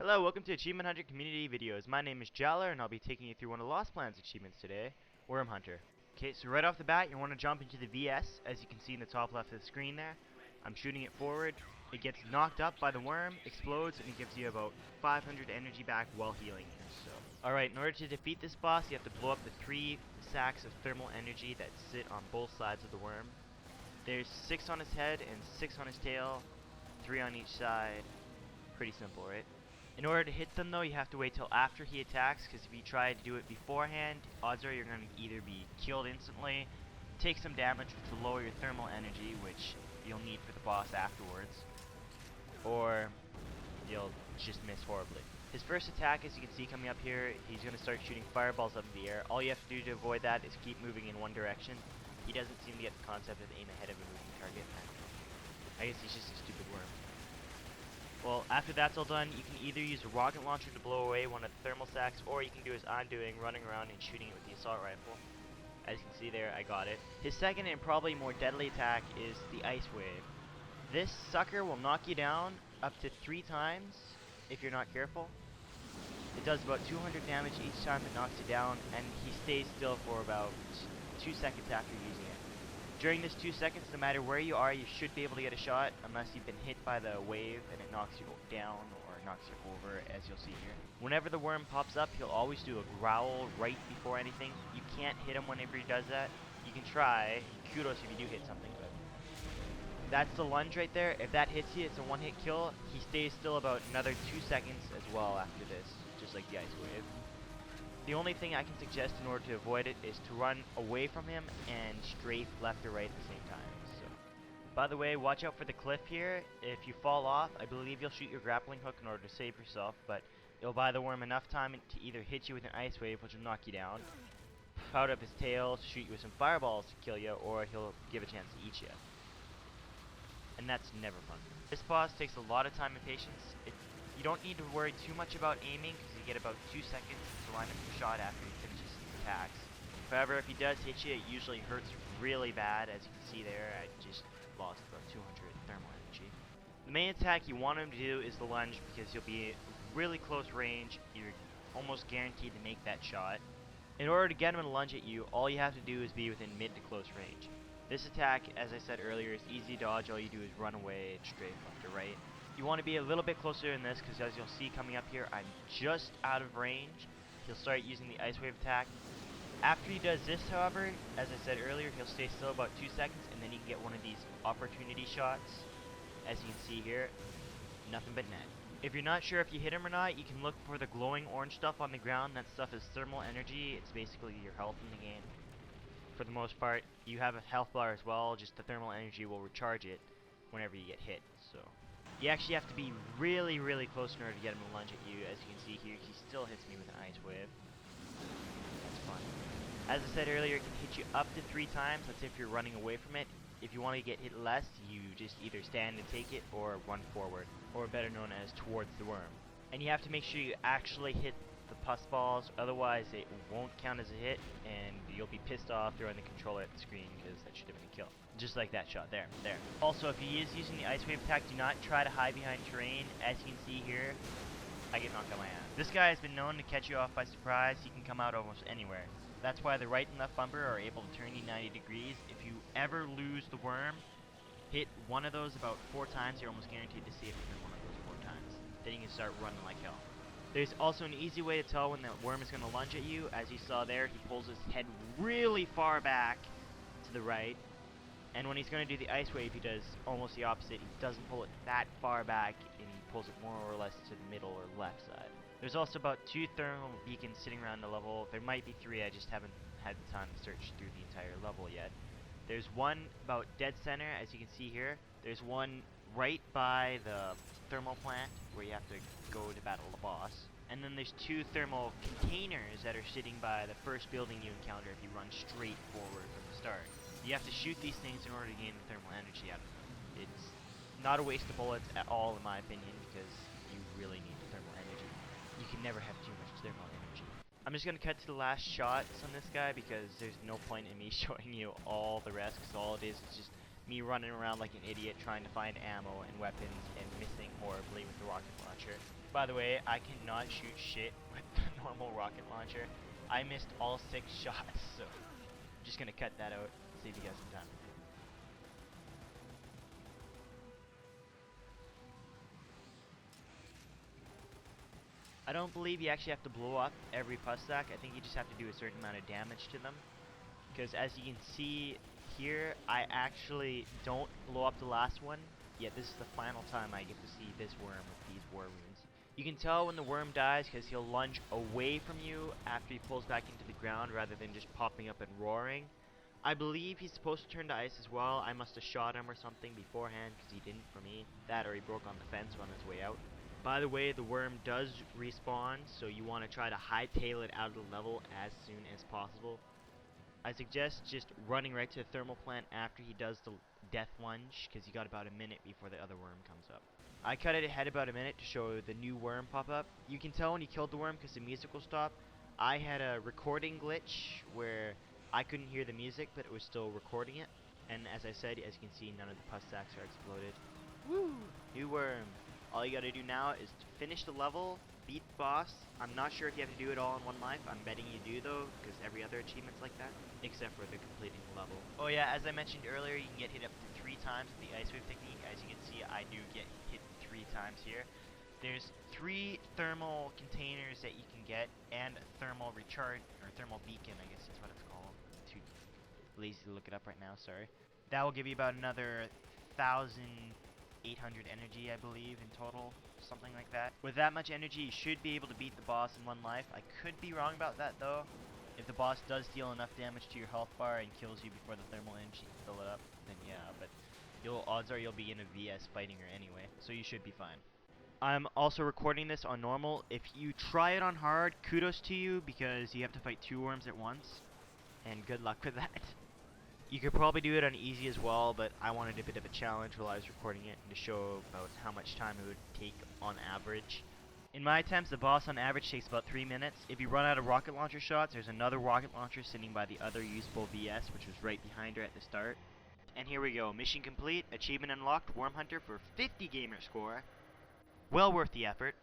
Hello, welcome to Achievement Hunter Community Videos. My name is Jaller, and I'll be taking you through one of the Lost Plans achievements today, Worm Hunter. Okay, so right off the bat, you want to jump into the VS, as you can see in the top left of the screen there. I'm shooting it forward. It gets knocked up by the worm, explodes, and it gives you about 500 energy back while healing you. So, alright, in order to defeat this boss, you have to blow up the 3 sacks of thermal energy that sit on both sides of the worm. There's 6 on his head and 6 on his tail, 3 on each side. Pretty simple, right? In order to hit them though, you have to wait till after he attacks, because if you try to do it beforehand, odds are you're going to either be killed instantly, take some damage which will lower your thermal energy, which you'll need for the boss afterwards, or you'll just miss horribly. His first attack, as you can see coming up here, he's going to start shooting fireballs up in the air. All you have to do to avoid that is keep moving in one direction. He doesn't seem to get the concept of aim ahead of a moving target. I guess he's just a stupid worm. Well, after that's all done, you can either use a rocket launcher to blow away one of the thermal sacks, or you can do as I'm doing, running around and shooting it with the assault rifle. As you can see there, I got it. His second and probably more deadly attack is the ice wave. This sucker will knock you down up to 3 times if you're not careful. It does about 200 damage each time it knocks you down, and he stays still for about 2 seconds after using it. During this 2 seconds, no matter where you are, you should be able to get a shot, unless you've been hit by the wave and it knocks you down or knocks you over, as you'll see here. Whenever the worm pops up, he'll always do a growl right before anything. You can't hit him whenever he does that. You can try. Kudos if you do hit something, but that's the lunge right there. If that hits you, it's a one-hit kill. He stays still about another 2 seconds as well after this, just like the ice wave. The only thing I can suggest in order to avoid it is to run away from him and strafe left or right at the same time. So, by the way, watch out for the cliff here. If you fall off, I believe you'll shoot your grappling hook in order to save yourself, but it'll buy the worm enough time to either hit you with an ice wave, which will knock you down, pout up his tail to shoot you with some fireballs to kill you, or he'll give a chance to eat you. And that's never fun. This boss takes a lot of time and patience. You don't need to worry too much about aiming, because you get about 2 seconds to line up your shot after he finishes his attacks. However, if he does hit you, it usually hurts really bad. As you can see there, I just lost about 200 thermal energy. The main attack you want him to do is the lunge, because you'll be really close range. You're almost guaranteed to make that shot. In order to get him to lunge at you, all you have to do is be within mid to close range. This attack, as I said earlier, is easy to dodge. All you do is run away and strafe left or right. You want to be a little bit closer in this, because as you'll see coming up here, I'm just out of range. He'll start using the ice wave attack. After he does this, however, as I said earlier, he'll stay still about 2 seconds, and then you can get one of these opportunity shots. As you can see here, nothing but net. If you're not sure if you hit him or not, you can look for the glowing orange stuff on the ground. That stuff is thermal energy. It's basically your health in the game. For the most part, you have a health bar as well, just the thermal energy will recharge it whenever you get hit. So you actually have to be really, really close in order to get him to lunge at you. As you can see here, he still hits me with an ice wave. That's fun. As I said earlier, it can hit you up to 3 times. That's if you're running away from it. If you want to get hit less, you just either stand and take it or run forward, or better known as towards the worm. And you have to make sure you actually hit the pus balls, otherwise it won't count as a hit, and you'll be pissed off throwing the controller at the screen, because that should have been a kill. Just like that shot there. Also, if he is using the ice wave attack, do not try to hide behind terrain. As you can see here, I get knocked out my ass. This guy has been known to catch you off by surprise. He can come out almost anywhere. That's why the right and left bumper are able to turn you 90 degrees. If you ever lose the worm, hit one of those about 4 times, you're almost guaranteed to see it within one of those 4 times. Then you can start running like hell. There's also an easy way to tell when the worm is going to lunge at you. As you saw there, he pulls his head really far back to the right. And when he's going to do the ice wave, he does almost the opposite. He doesn't pull it that far back, and he pulls it more or less to the middle or left side. There's also about 2 thermal beacons sitting around the level. There might be 3, I just haven't had the time to search through the entire level yet. There's one about dead center, as you can see here. There's one right by the thermal plant, where you have to go to battle the boss. And then there's 2 thermal containers that are sitting by the first building you encounter if you run straight forward from the start. You have to shoot these things in order to gain the thermal energy out of them. It's not a waste of bullets at all, in my opinion, because you really need the thermal energy. You can never have too much thermal energy. I'm just going to cut to the last shots on this guy, because there's no point in me showing you all the rest, because all it is just me running around like an idiot trying to find ammo and weapons and missing horribly with the rocket launcher. By the way, I cannot shoot shit with the normal rocket launcher. I missed all 6 shots, so I'm just gonna cut that out, save you guys some time. I don't believe you actually have to blow up every pus sack. I think you just have to do a certain amount of damage to them. Because as you can see here, I actually don't blow up the last one. Yet this is the final time I get to see this worm with these war wounds. You can tell when the worm dies because he'll lunge away from you after he pulls back into the ground rather than just popping up and roaring. I believe he's supposed to turn to ice as well. I must have shot him or something beforehand because he didn't for me. That or he broke on the fence on his way out. By the way, the worm does respawn, so you want to try to hightail it out of the level as soon as possible. I suggest just running right to the thermal plant after he does the death lunge, because you got about a minute before the other worm comes up. I cut it ahead about a minute to show the new worm pop up. You can tell when you killed the worm because the music will stop. I had a recording glitch where I couldn't hear the music, but it was still recording it. And as I said, as you can see, none of the pus sacks are exploded. Woo! New worm. All you gotta do now is to finish the level, beat the boss. I'm not sure if you have to do it all in one life. I'm betting you do though, because every other achievement's like that, except for the completing the level. Oh yeah, as I mentioned earlier, you can get hit up to 3 times with the ice wave technique. As you can see, I do get hit 3 times here. There's 3 thermal containers that you can get, and a thermal recharge, or thermal beacon, I guess that's what it's called. Too lazy to look it up right now, sorry. That will give you about another 1,800 energy, I believe, in total. Something like that. With that much energy, you should be able to beat the boss in one life. I could be wrong about that, though. If the boss does deal enough damage to your health bar and kills you before the thermal energy can fill it up, then yeah, but odds are you'll be in a VS fighting her anyway, so you should be fine. I'm also recording this on normal. If you try it on hard, kudos to you, because you have to fight 2 worms at once, and good luck with that. You could probably do it on easy as well, but I wanted a bit of a challenge while I was recording it to show about how much time it would take on average. In my attempts, the boss on average takes about 3 minutes. If you run out of rocket launcher shots, there's another rocket launcher sitting by the other usable VS, which was right behind her at the start. And here we go. Mission complete. Achievement unlocked. Worm Hunter for 50 gamer score. Well worth the effort.